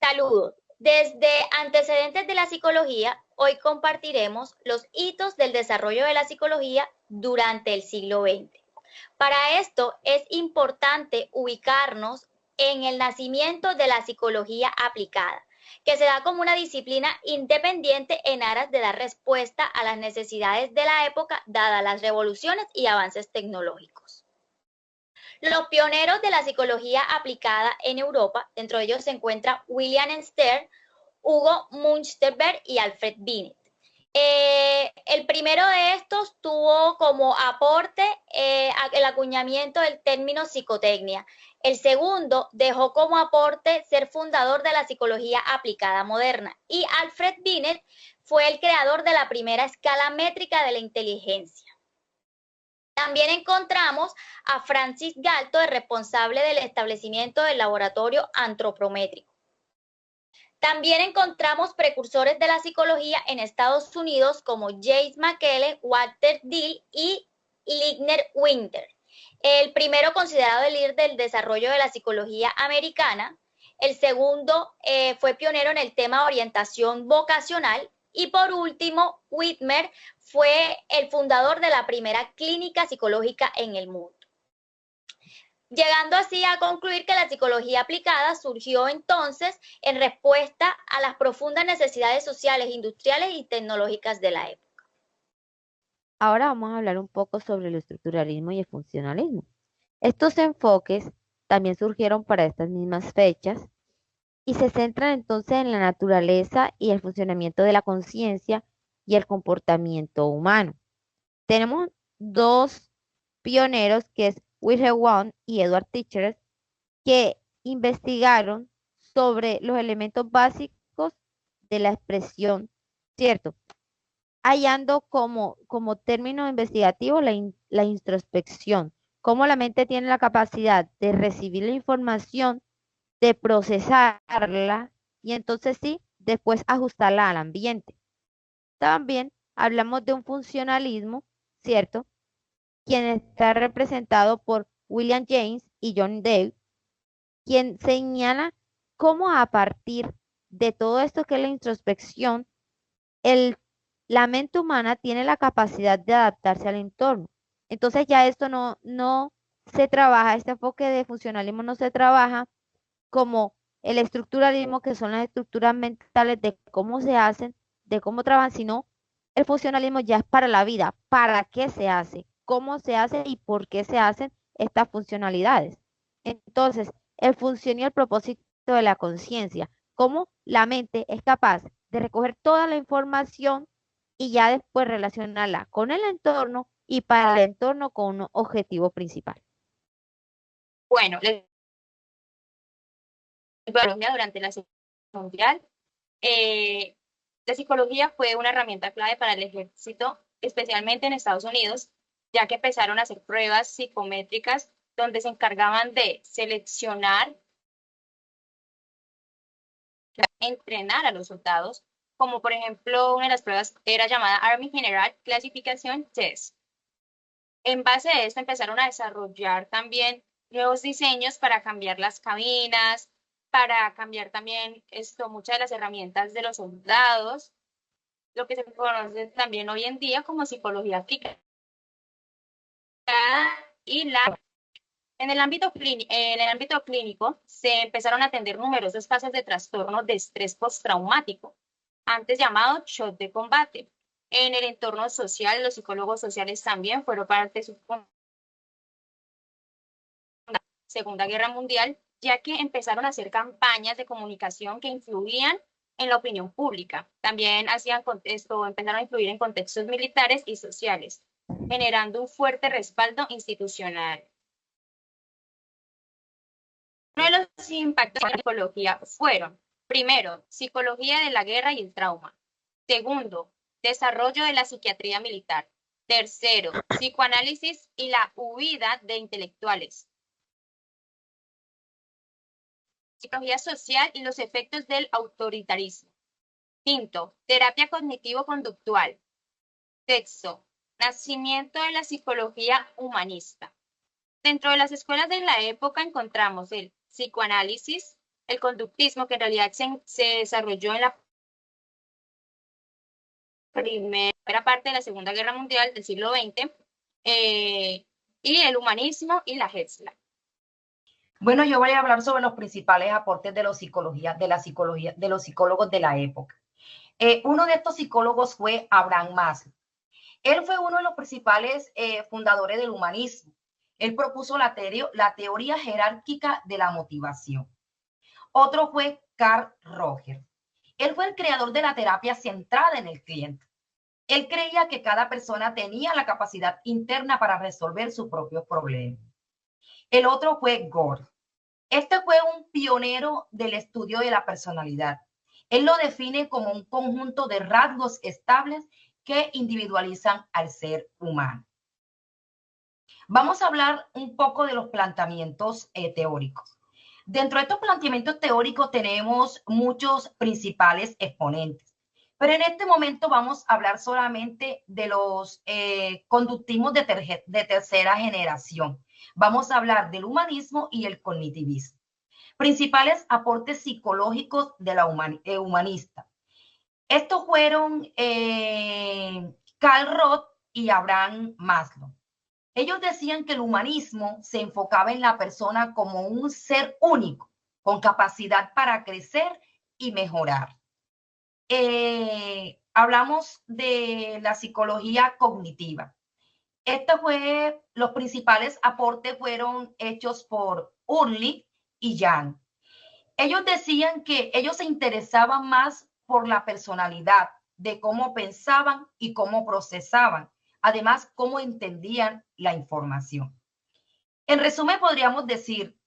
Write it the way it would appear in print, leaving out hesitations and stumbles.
Saludos. Desde Antecedentes de la Psicología, hoy compartiremos los hitos del desarrollo de la psicología durante el siglo XX. Para esto es importante ubicarnos en el nacimiento de la psicología aplicada, que se da como una disciplina independiente en aras de dar respuesta a las necesidades de la época, dadas las revoluciones y avances tecnológicos. Los pioneros de la psicología aplicada en Europa, dentro de ellos se encuentra William Stern, Hugo Münsterberg y Alfred Binet. El primero de estos tuvo como aporte el acuñamiento del término psicotecnia. El segundo dejó como aporte ser fundador de la psicología aplicada moderna. Y Alfred Binet fue el creador de la primera escala métrica de la inteligencia. También encontramos a Francis Galton, el responsable del establecimiento del laboratorio antropométrico. También encontramos precursores de la psicología en Estados Unidos como James McKellen, Walter Dill y Ligner Winter. El primero considerado el líder del desarrollo de la psicología americana. El segundo fue pionero en el tema de orientación vocacional. Y por último, Whitmer fue el fundador de la primera clínica psicológica en el mundo. Llegando así a concluir que la psicología aplicada surgió entonces en respuesta a las profundas necesidades sociales, industriales y tecnológicas de la época. Ahora vamos a hablar un poco sobre el estructuralismo y el funcionalismo. Estos enfoques también surgieron para estas mismas fechas y se centran entonces en la naturaleza y el funcionamiento de la conciencia y el comportamiento humano. Tenemos dos pioneros que es Wilhelm Wundt y Edward Teacher, que investigaron sobre los elementos básicos de la expresión, ¿cierto? Hallando como término investigativo la introspección, cómo la mente tiene la capacidad de recibir la información, de procesarla y entonces sí, después ajustarla al ambiente. También hablamos de un funcionalismo, ¿cierto? Quien está representado por William James y John Dewey, quien señala cómo a partir de todo esto que es la introspección, la mente humana tiene la capacidad de adaptarse al entorno. Entonces ya esto no se trabaja, este enfoque de funcionalismo no se trabaja como el estructuralismo, que son las estructuras mentales de cómo se hacen, de cómo trabajan, sino el funcionalismo ya es para la vida, para qué se hace, cómo se hace y por qué se hacen estas funcionalidades. Entonces, el función y el propósito de la conciencia, cómo la mente es capaz de recoger toda la información y ya después relacionarla con el entorno y para el entorno con un objetivo principal. Bueno, durante la Segunda Guerra Mundial, la psicología fue una herramienta clave para el ejército, especialmente en Estados Unidos, ya que empezaron a hacer pruebas psicométricas donde se encargaban de seleccionar, entrenar a los soldados, como por ejemplo una de las pruebas era llamada Army General Classification Test. En base a esto empezaron a desarrollar también nuevos diseños para cambiar las cabinas, para cambiar también muchas de las herramientas de los soldados, lo que se conoce también hoy en día como psicología aplicada. Y en el ámbito clínico se empezaron a atender numerosos casos de trastornos de estrés postraumático, antes llamado shock de combate. En el entorno social, los psicólogos sociales también fueron parte de su Segunda Guerra Mundial, ya que empezaron a hacer campañas de comunicación que influían en la opinión pública. También empezaron a influir en contextos militares y sociales, generando un fuerte respaldo institucional. Uno de los impactos de la psicología fueron, primero, psicología de la guerra y el trauma. Segundo, desarrollo de la psiquiatría militar. Tercero, psicoanálisis y la huida de intelectuales. Psicología social y los efectos del autoritarismo. Quinto, terapia cognitivo-conductual. Sexto, nacimiento de la psicología humanista. Dentro de las escuelas de la época encontramos el psicoanálisis, el conductismo, que en realidad se desarrolló en la primera parte de la Segunda Guerra Mundial del siglo XX, y el humanismo y la Hetzler. Bueno, yo voy a hablar sobre los principales aportes de la psicología, de los psicólogos de la época. Uno de estos psicólogos fue Abraham Maslow. Él fue uno de los principales fundadores del humanismo. Él propuso la teoría jerárquica de la motivación. Otro fue Carl Rogers. Él fue el creador de la terapia centrada en el cliente. Él creía que cada persona tenía la capacidad interna para resolver sus propios problemas. El otro fue Gore. Este fue un pionero del estudio de la personalidad. Él lo define como un conjunto de rasgos estables que individualizan al ser humano. Vamos a hablar un poco de los planteamientos teóricos. Dentro de estos planteamientos teóricos tenemos muchos principales exponentes, pero en este momento vamos a hablar solamente de los conductismos de tercera generación. Vamos a hablar del humanismo y el cognitivismo. Principales aportes psicológicos de la humanista. Estos fueron Karl Roth y Abraham Maslow. Ellos decían que el humanismo se enfocaba en la persona como un ser único, con capacidad para crecer y mejorar. Hablamos de la psicología cognitiva. Los principales aportes fueron hechos por Ehrlich y Jung. Ellos decían que ellos se interesaban más por la personalidad, de cómo pensaban y cómo procesaban, además cómo entendían la información. En resumen, podríamos decir